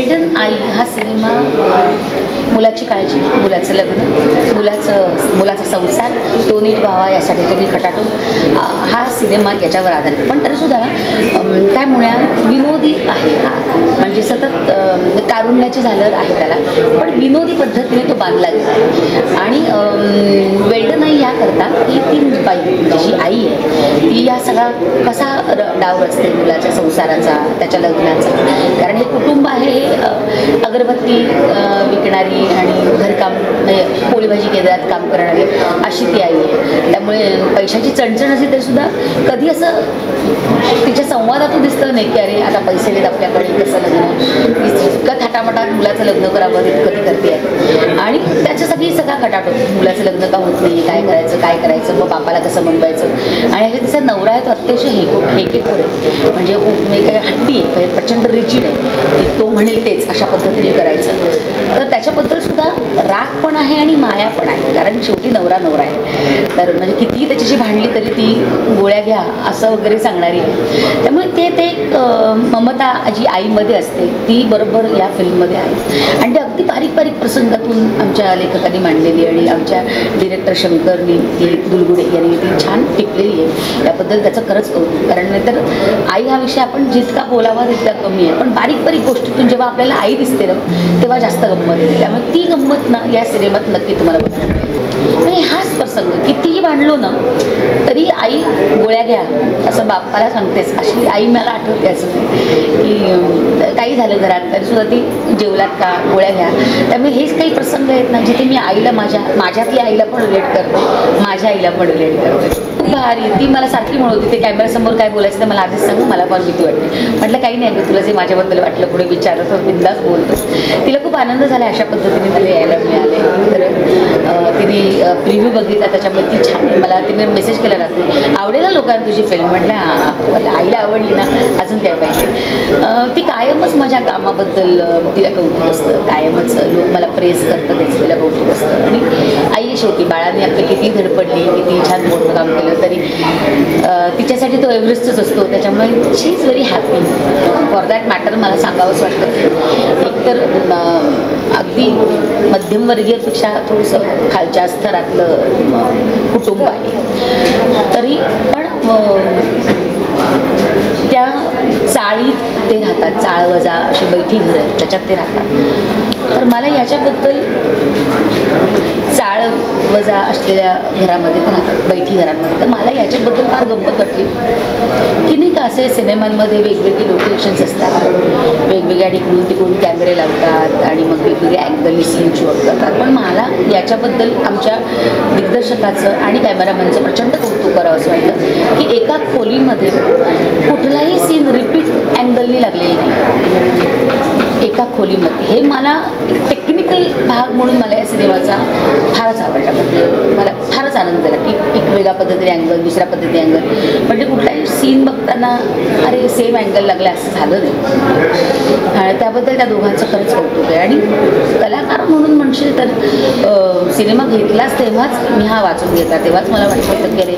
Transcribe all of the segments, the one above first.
Well done आई हा cinema मुलाची काळजी, मुलाचं लग्न, मुलाचा संसार तो नीट व्हावा यासाठी तुम्ही खटाटून हा सिनेमा याच्यावर आधारित. पण तरीसुद्धा काय म्हणूया विनोदी आहे हा, म्हणजे सतत तारुण्याची झालर आहे त्याला, पण विनोदी पद्धतीने तो बांधला गेला आहे. आणि वेल्डन आई याकरता ही ती बाई जी आई आहे ती या सगळा कसा डाव रचते मुलाच्या संसाराचा, त्याच्या लग्नाचा. कारण हे कुटुंब आहे हे अगरबत्ती विकणारी आणि घरकाम पोळीभाजी केंद्रात काम करणारी अशी ती आई आहे. त्यामुळे पैशाची चणचण असली तरी सुद्धा कधी असं तिच्या संवादातून दिसतं नाही की अरे आता पैसे देत आपल्याकडे कसं लग्न, इतकं थाटामाटात मुलाचं लग्न करावं इतकं ती करते आहे. आणि त्याच्यासाठी सगळा खटाट होतो, मुलाचं लग्न का होत नाही, काय करायचं, मग बापाला कसं मनवायचं. आणि अशा तिचा नवरा आहे तो अतिशय हेकेखोर आहे, म्हणजे काही हट्टी आहे, प्रचंड रिजिड आहे, तो म्हणेल तेच अशा पद्धतीने करायचं. तर त्याच्याबद्दल सुद्धा राग पण आहे आणि माया पण आहे, कारण शेवटी नवरा आहे. तर म्हणजे कितीही त्याच्याशी भांडली तरी ती गोळ्या घ्या असं वगैरे सांगणारी आहे. त्यामुळे ते ममता जी आईमध्ये असते ती बरोबर या फिल्ममध्ये आहे. आणि ते अगदी बारीक प्रसंगातून आमच्या लेखकांनी मांडलेली आणि आमच्या डिरेक्टर शंकरनी दुलगुडे यांनी ती छान टिपलेली आहे. त्याबद्दल त्याचं खरंच कौतुक. कारण नाहीतर आई हा विषय आपण जितका बोलावा तितका कमी आहे, पण बारीक गोष्टीतून जेव्हा आपल्याला आई दिसते ना तेव्हा जास्त गंमत येते. त्यामुळे ती गंमत ना या सिनेमात नक्की तुम्हाला बघायला मिळेल. आणि हाच प्रसंग कितीही भांडलो ना तरी आई गोळ्या घ्या असं बाप्पाला सांगतेच, अशी आई मला आठवते. असं की काही झालं घरात तरी सुद्धा ती जेवलात का गोळ्या घ्या. त्यामुळे हेच काही प्रसंग आहेत ना जिथे मी आईला माझ्यातल्या आईला पण रिलेट करते, माझ्या आईला पण रिलेट करते. खूप भारी ती मला सारखी म्हणत होती ते कॅमेऱ्यासमोर काय बोलायचं तर मला आधीच सांगू, मला पण भीती वाटते. म्हटलं काही नाही तुला जे माझ्याबद्दल वाटलं पुढे विचारत तर बिंदास बोलतो. तिला खूप आनंद झाला अशा पद्धतीने तिला यायला मिळाले. तर तिने प्रिव्ह्यू बघितला त्याच्यामुळे ती छान मला तिने मेसेज केला राहते आवडेल ना लोकांना तुझी फिल्म. म्हटलं हां आईला आवडली ना अजून काय पाहिजे. ती कायमच माझ्या कामाबद्दल तिला कौतुक असतं, कायमच लोक मला प्रेस करतं त्याचं तिला कौतुक असतं. आणि आई शेवटी बाळाने आपली किती धडपडली किती छान मोठं काम केलं तरी तिच्यासाठी तो एव्हरेस्टच असतो. त्याच्यामुळे she is very happy for that matter. मला सांगावंच वाटतं एकतर अगदी मध्यमवर्गीयपेक्षा थोडंसं खालच्या स्तरातलं कुटुंब आहे तरी पण त्या चाळीत ते राहतात, चाळवजा अशी बैठी घरं आहेत त्याच्यात ते राहतात. तर मला याच्याबद्दल चाळवजा असलेल्या घरामध्ये पण राहतात, बैठी घरांमध्ये, तर मला याच्याबद्दल फार गंमत वाटली की नाही का असे सिनेमांमध्ये वेगवेगळे लोकेशन्स असतात, वेगवेगळ्या तिकडून कॅमेरे लावतात आणि मग वेगवेगळे अँगलनी सीन शूट करतात. पण मला याच्याबद्दल आमच्या दिग्दर्शकाचं आणि कॅमेरामॅनचं प्रचंड कौतुक करावं असं वाटतं की एका खोलीमध्ये कुठलाही सीन रिपीट अँगलनी लागलेली नाही एका खोलीमध्ये. हे मला टेक्निकल भाग म्हणून मला या सिनेमाचा फारच आवडला. म्हणजे मला फारच आनंद झाला की एक वेगळ्या पद्धतीने अँगल, दुसऱ्या पद्धतीने अँगल, म्हणजे कुठलाही सीन बघताना अरे सेम अँगल लागला असं झालं नाही. आणि त्याबद्दल त्या दोघांचं खरंच कौतुक आहे. आणि कलाकार म्हणून म्हणशील तर सिनेमा घेतलाच तेव्हाच मी हा वाचून घेतला तेव्हाच मला वाटतं की अरे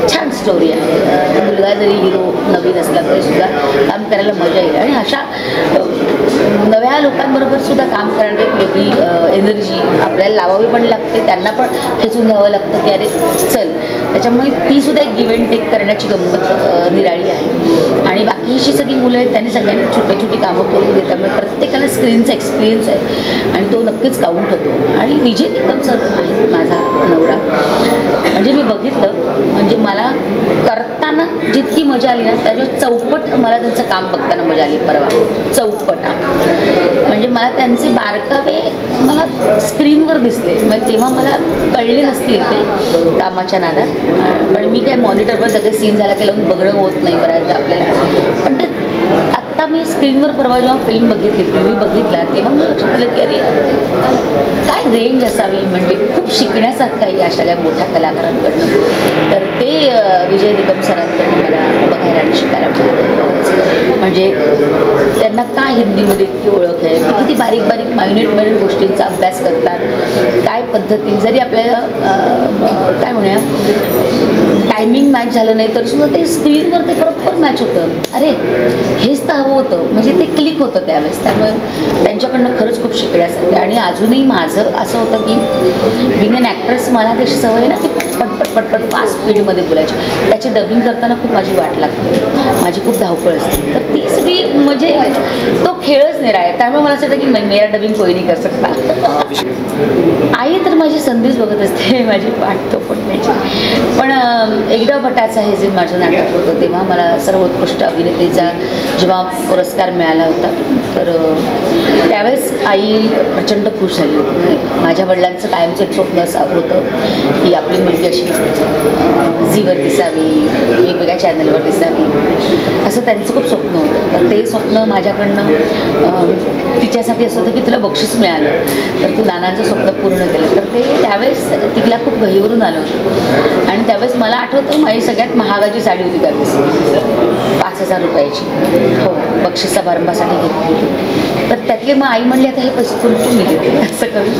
छान स्टोरी आहे, मुलगा जरी हिरो नवीन असला तरी सुद्धा काम करायला मजा येईल. आणि अशा नव्या लोकांबरोबर सुद्धा काम करण्यात एक वेगळी एनर्जी आपल्याला लावावी पण लागते, त्यांना पण खेचून घ्यावं लागतं की अरे चल. त्याच्यामुळे ती सुद्धा एक गिव्ह अँड टेक करण्याची गंमत निराळी आहे. आणि बाकीची सगळी मुलं आहेत त्यांनी सगळ्यांनी छोटी कामं केलेली आहेत, त्यामुळे प्रत्येकाला स्क्रीनचा एक्सपिरियन्स आहे आणि तो नक्कीच काउंट होतो. आणि विजय निकम सर आहे माझा नवरा, म्हणजे मी बघितलं म्हणजे मला करताना जितकी मजा आली ना त्याच्या चौपट मला त्यांचं काम बघताना मजा आली. परवा चौपट म्हणजे मला त्यांचे बारकावे मला स्क्रीनवर दिसले, मग तेव्हा मला कळले नसतील ते कामाच्या नादात. पण मी काय मॉनिटरवर सगळे सीन झाला की लावून बघणं होत नाही बऱ्याचदा आपल्याला. पण ते आत्ता मी स्क्रीनवर परवा जेव्हा फिल्म बघितली, टीव्ही बघितला तेव्हा मला लक्षात आलं की अरे काय रेंज असावी, म्हणजे खूप शिकण्यासारखं आहे या सगळ्या मोठ्या कलाकारांकडनं. तर ते विजय निकम सरांकडनं मला बघायला आणि शिकायला मिळालं. म्हणजे त्यांना काय हिंदीमध्ये इतकी ओळख आहे, किती बारीक मायन्यूट गोष्टींचा अभ्यास करतात, काय पद्धतीने जरी आपल्याला काय म्हणूया टायमिंग मॅच झालं नाही तरी सुद्धा ते स्क्रीनवर ते बरोबर मॅच होतं. अरे हेच तर हवं होतं, म्हणजे ते क्लिक होतं त्यावेळेस. त्यामुळे त्यांच्याकडनं खरंच खूप शिकण्यासारखं. आणि अजूनही माझं असं होतं की बिंग अन ॲक्ट्रेस मला तशी सवय आहे ना की पटपट पटपट फास्ट स्पीडमध्ये बोलायची. त्याची डबिंग करताना खूप माझी वाट लागते, माझी खूप धावपळ असते. तर ती सगळी म्हणजे तो खेळच नाही राहील. त्यामुळे मला असं वाटतं की मेरा डबिंग कोणी नाही कर सकता. आई तर माझी संधीच बघत असते माझी पाठ तो पडण्याची. पण एकदा भटाचा हे जे माझं नाटक होतं तेव्हा मला सर्वोत्कृष्ट अभिनेत्रीचा जेव्हा पुरस्कार मिळाला होता, तर त्यावेळेस आई प्रचंड खुश झाली होती. माझ्या वडिलांचं कायमचं एक स्वप्न असं होतं की आपली मुलगी अशी झीवर दिसावी, वेगवेगळ्या चॅनलवर दिसावी, असं त्यांचं खूप स्वप्न होतं. तर ते स्वप्न माझ्याकडनं तिच्यासाठी असं होतं की तुला बक्षीस मिळालं तर तू नानांचं स्वप्न पूर्ण केलं. तर ते त्यावेळेस तिला खूप गहिवरून आलं होतं. आणि त्यावेळेस मला आठवतं माझी सगळ्यात महागाची साडी होती त्यावेळेस, 5,000 रुपयाची. हो, बक्षीस समारंभासाठी घेतली होती. तर त्यातले मग आई म्हणली आता हे पैसे कुठून मिळते असं करून.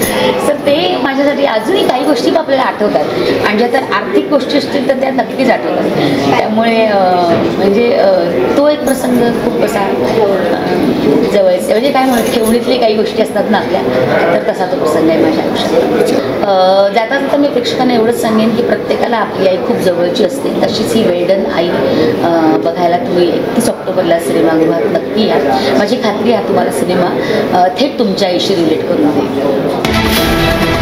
तर ते माझ्यासाठी अजूनही काही गोष्टी आपल्याला आठवतात. आणि ज्या तर आर्थिक गोष्टी असतील तर त्या नक्कीच आठवतात. त्यामुळे म्हणजे तो एक प्रसंग खूप असा जवळचे, म्हणजे काय म्हणत ठेवणीतले काही गोष्टी असतात ना आपल्या, तर तसा तो प्रसंग आहे माझ्या आयुष्यात. जाता जाता मी प्रेक्षकांना एवढंच सांगेन की प्रत्येकाला आपली आई खूप जवळची असते. तशीच ही वेल्डन आई बघायला तुम्ही 31 ऑक्टोबरला सिनेमागृहात नक्की या. माझी खात्री आहे तुम्हाला सिनेमा थेट तुमच्या आईशी रिलेट करून देईल.